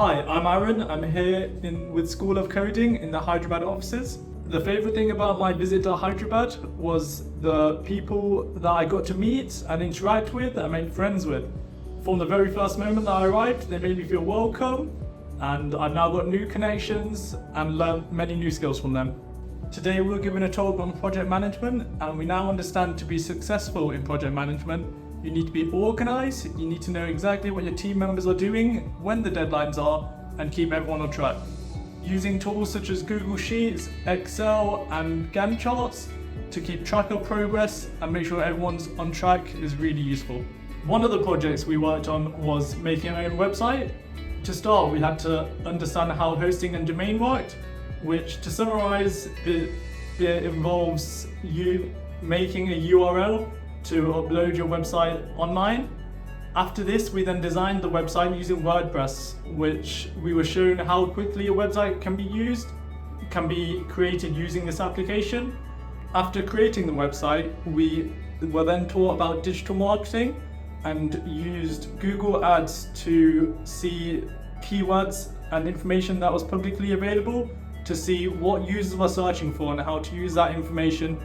Hi, I'm Aaron. I'm here with School of Coding in the Hyderabad offices. The favourite thing about my visit to Hyderabad was the people that I got to meet and interact with and make friends with. From the very first moment that I arrived, they made me feel welcome, and I've now got new connections and learned many new skills from them. Today we're given a talk on project management, and we now understand to be successful in project management, you need to be organised, you need to know exactly what your team members are doing, when the deadlines are, and keep everyone on track. Using tools such as Google Sheets, Excel and Gantt charts to keep track of progress and make sure everyone's on track is really useful. One of the projects we worked on was making our own website. To start, we had to understand how hosting and domain worked, which, to summarize, it involves you making a URL to upload your website online. After this, we then designed the website using WordPress, which we were shown how quickly a website can be created using this application. After creating the website, we were then taught about digital marketing and used Google Ads to see keywords and information that was publicly available to see what users were searching for and how to use that information